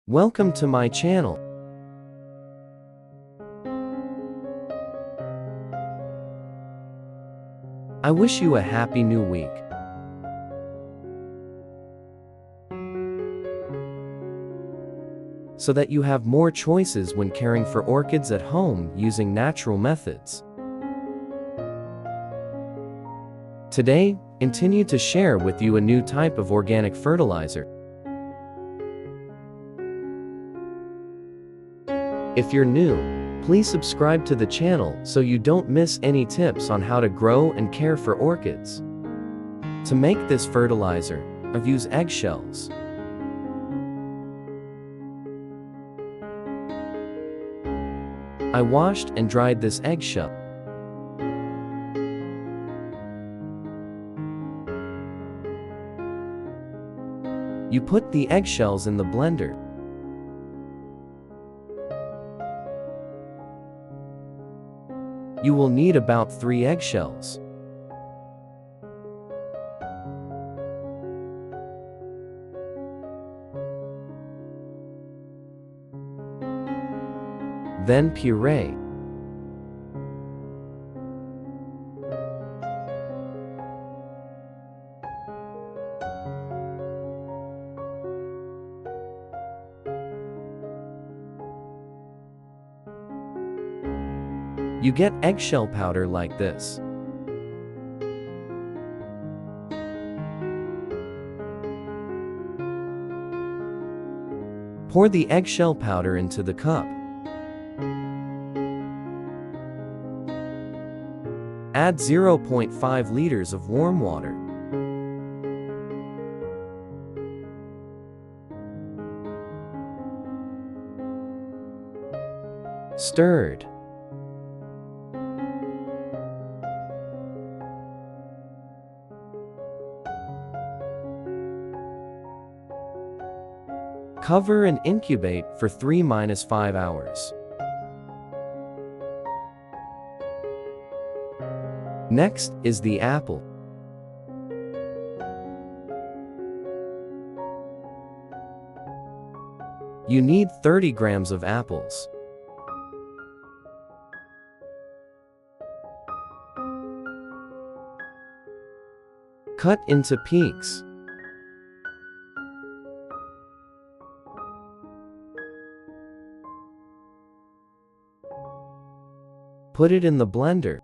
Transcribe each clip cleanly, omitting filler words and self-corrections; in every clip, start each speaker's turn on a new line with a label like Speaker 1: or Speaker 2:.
Speaker 1: Welcome to my channel. I wish you a happy new week. So that you have more choices when caring for orchids at home using natural methods. Today, continue to share with you a new type of organic fertilizer. If you're new, please subscribe to the channel so you don't miss any tips on how to grow and care for orchids. To make this fertilizer, I've used eggshells. I washed and dried this eggshell. You put the eggshells in the blender. You will need about 3 eggshells. Then puree. You get eggshell powder like this. Pour the eggshell powder into the cup. Add 0.5 liters of warm water. Stirred. Cover and incubate for 3–5 hours. Next is the apple. You need 30 grams of apples. Cut into peaks. Put it in the blender.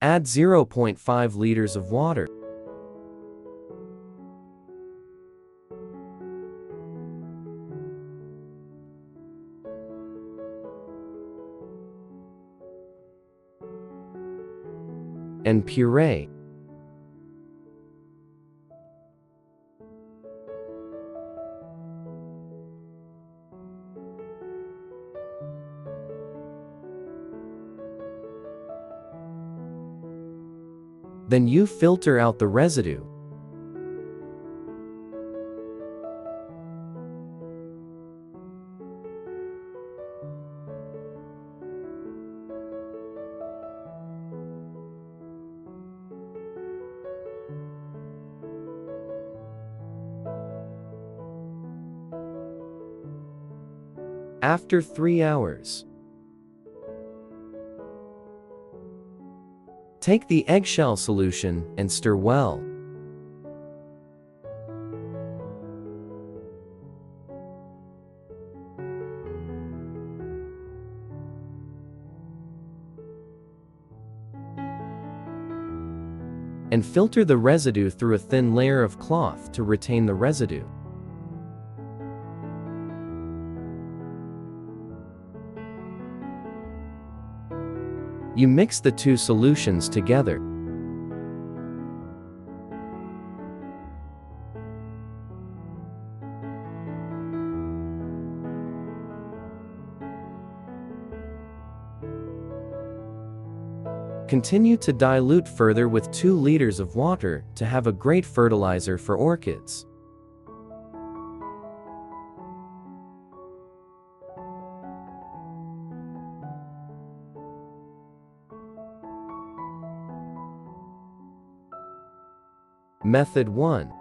Speaker 1: Add 0.5 liters of water. And puree. Then you filter out the residue. After 3 hours, take the eggshell solution and stir well. And filter the residue through a thin layer of cloth to retain the residue. You mix the 2 solutions together. Continue to dilute further with 2 liters of water to have a great fertilizer for orchids. Method 1.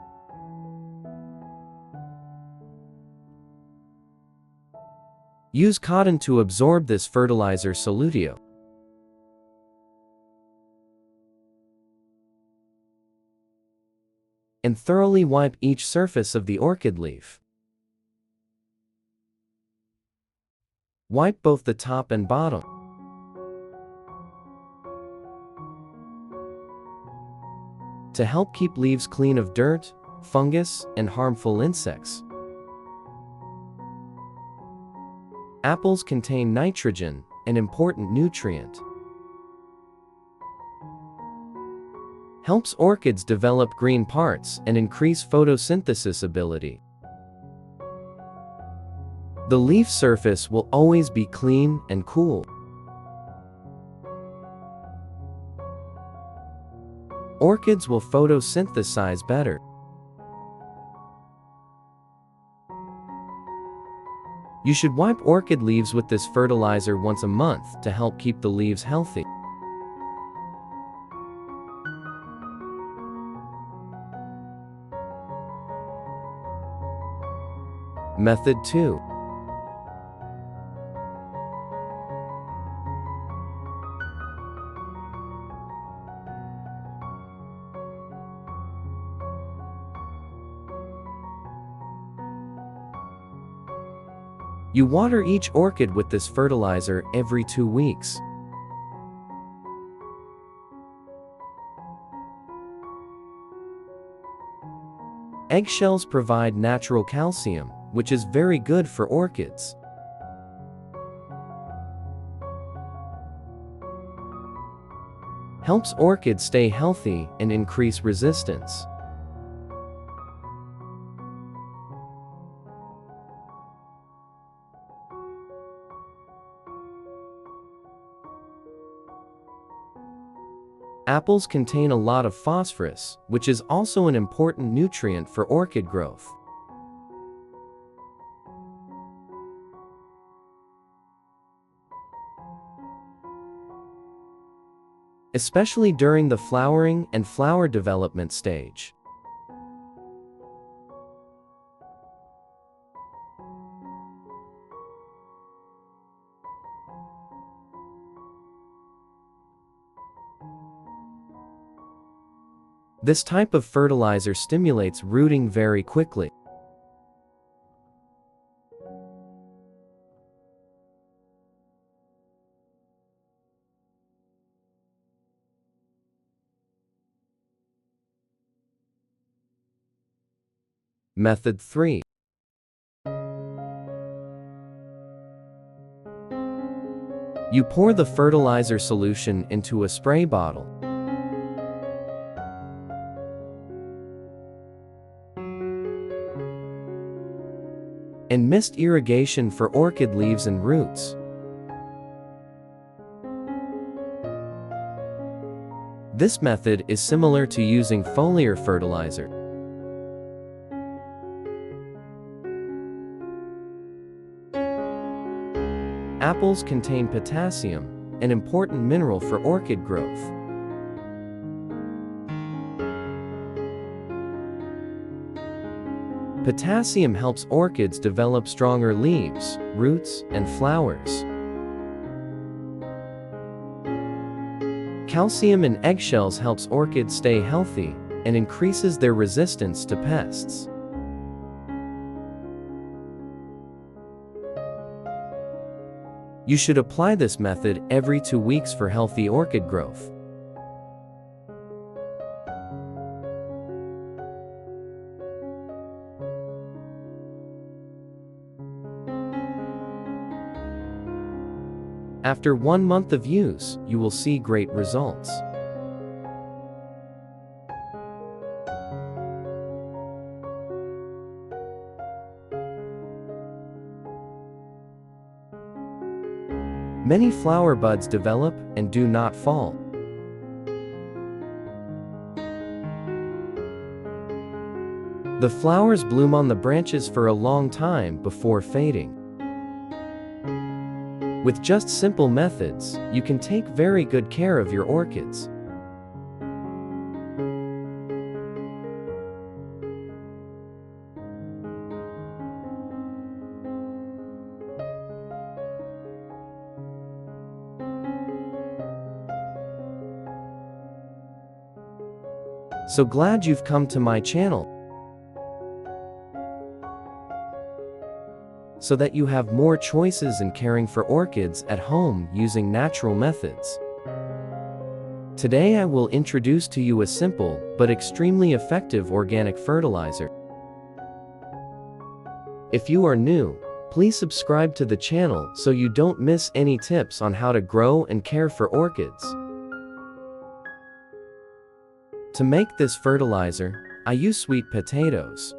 Speaker 1: Use cotton to absorb this fertilizer solutio. And thoroughly wipe each surface of the orchid leaf. Wipe both the top and bottom. To help keep leaves clean of dirt, fungus, and harmful insects. Apples contain nitrogen, an important nutrient. Helps orchids develop green parts and increase photosynthesis ability. The leaf surface will always be clean and cool. Orchids will photosynthesize better. You should wipe orchid leaves with this fertilizer once a month to help keep the leaves healthy. Method 2. You water each orchid with this fertilizer every 2 weeks. Eggshells provide natural calcium, which is very good for orchids. Helps orchids stay healthy and increase resistance. Apples contain a lot of phosphorus, which is also an important nutrient for orchid growth. Especially during the flowering and flower development stage. This type of fertilizer stimulates rooting very quickly. Method 3. You pour the fertilizer solution into a spray bottle. And mist irrigation for orchid leaves and roots. This method is similar to using foliar fertilizer. Apples contain potassium, an important mineral for orchid growth. Potassium helps orchids develop stronger leaves, roots, and flowers. Calcium in eggshells helps orchids stay healthy and increases their resistance to pests. You should apply this method every 2 weeks for healthy orchid growth. After 1 month of use, you will see great results. Many flower buds develop and do not fall. The flowers bloom on the branches for a long time before fading. With just simple methods, you can take very good care of your orchids. So glad you've come to my channel, so that you have more choices in caring for orchids at home using natural methods. Today I will introduce to you a simple but extremely effective organic fertilizer. If you are new, please subscribe to the channel so you don't miss any tips on how to grow and care for orchids. To make this fertilizer, I use sweet potatoes.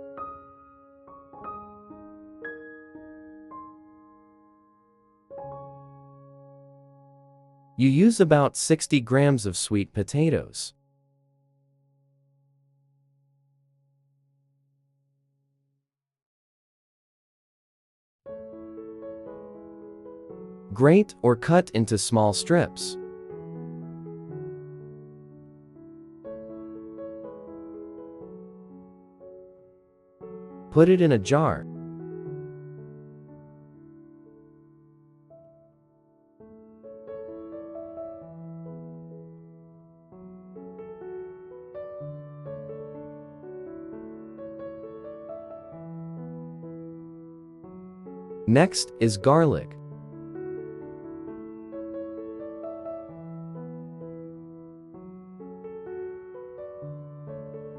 Speaker 1: You use about 60 grams of sweet potatoes. Grate or cut into small strips. Put it in a jar. Next is garlic.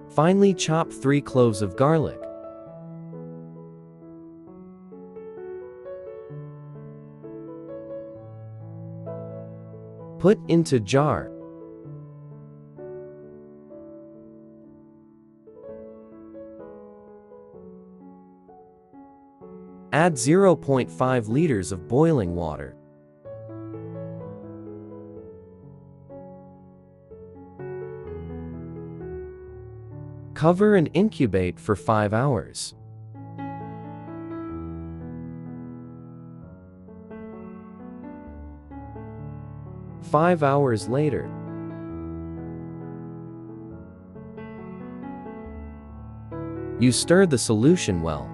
Speaker 1: Finely chop 3 cloves of garlic. Put into jar. Add 0.5 liters of boiling water. Cover and incubate for 5 hours. Five hours later, you stir the solution well.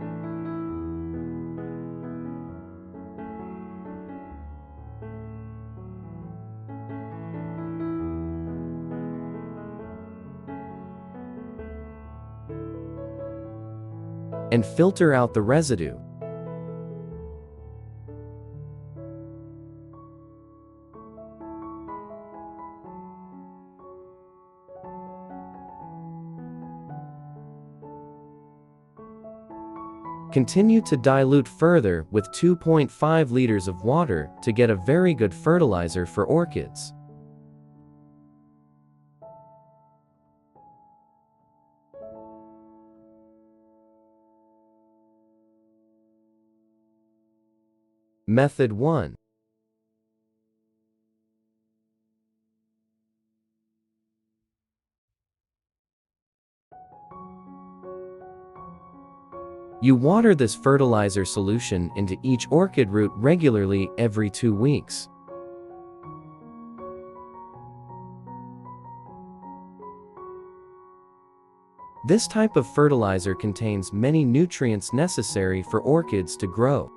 Speaker 1: And filter out the residue. Continue to dilute further with 2.5 liters of water to get a very good fertilizer for orchids. Method 1. You water this fertilizer solution into each orchid root regularly every 2 weeks. This type of fertilizer contains many nutrients necessary for orchids to grow.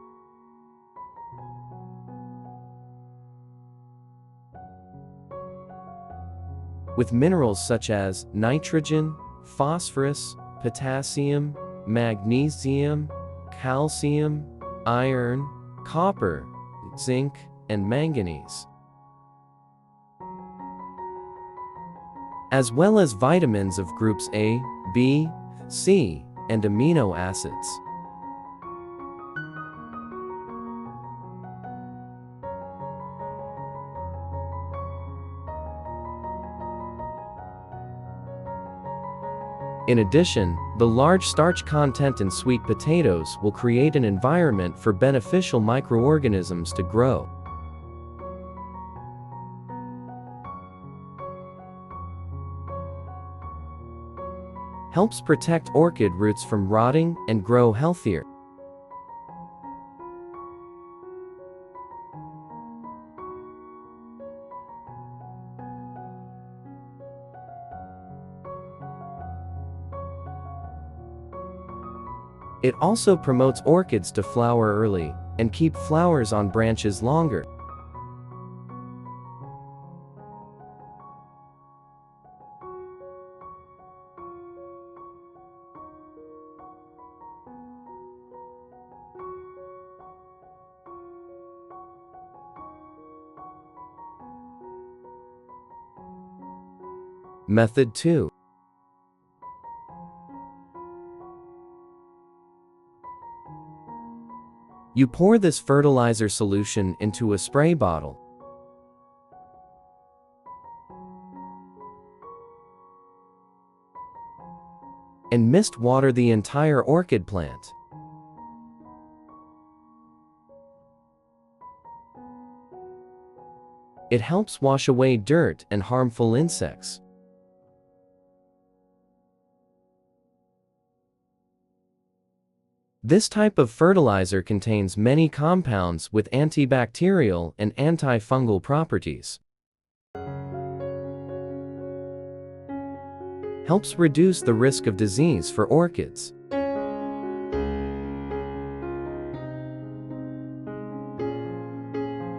Speaker 1: With minerals such as nitrogen, phosphorus, potassium, magnesium, calcium, iron, copper, zinc, and manganese, as well as vitamins of groups A, B, C, and amino acids. In addition, the large starch content in sweet potatoes will create an environment for beneficial microorganisms to grow. Helps protect orchid roots from rotting and grow healthier. It also promotes orchids to flower early and keep flowers on branches longer. Method 2. You pour this fertilizer solution into a spray bottle. And mist water the entire orchid plant. It helps wash away dirt and harmful insects. This type of fertilizer contains many compounds with antibacterial and antifungal properties. Helps reduce the risk of disease for orchids.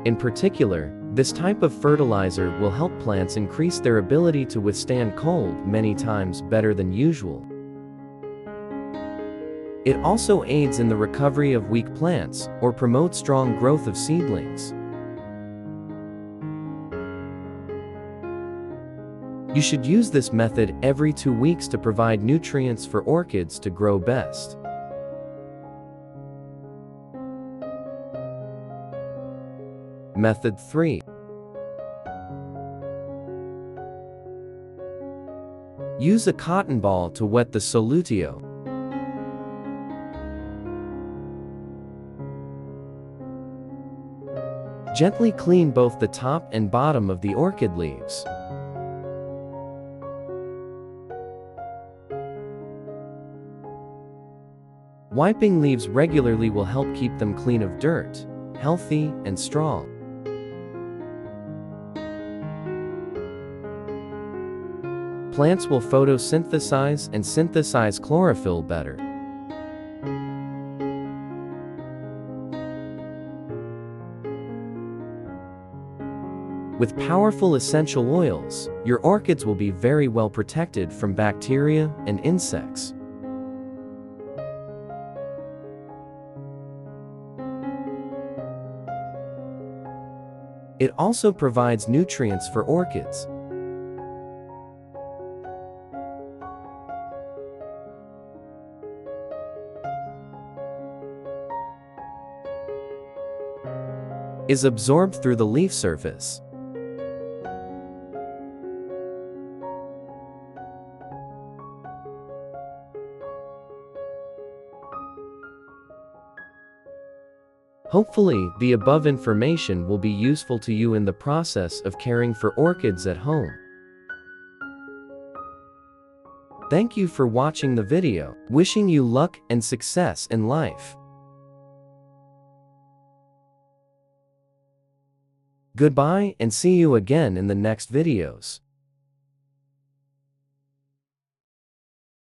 Speaker 1: In particular, this type of fertilizer will help plants increase their ability to withstand cold many times better than usual. It also aids in the recovery of weak plants or promotes strong growth of seedlings. You should use this method every 2 weeks to provide nutrients for orchids to grow best. Method 3. Use a cotton ball to wet the solutio. Gently clean both the top and bottom of the orchid leaves. Wiping leaves regularly will help keep them clean of dirt, healthy, and strong. Plants will photosynthesize and synthesize chlorophyll better. With powerful essential oils, your orchids will be very well protected from bacteria and insects. It also provides nutrients for orchids. Is absorbed through the leaf surface. Hopefully, the above information will be useful to you in the process of caring for orchids at home. Thank you for watching the video. Wishing you luck and success in life. Goodbye and see you again in the next videos.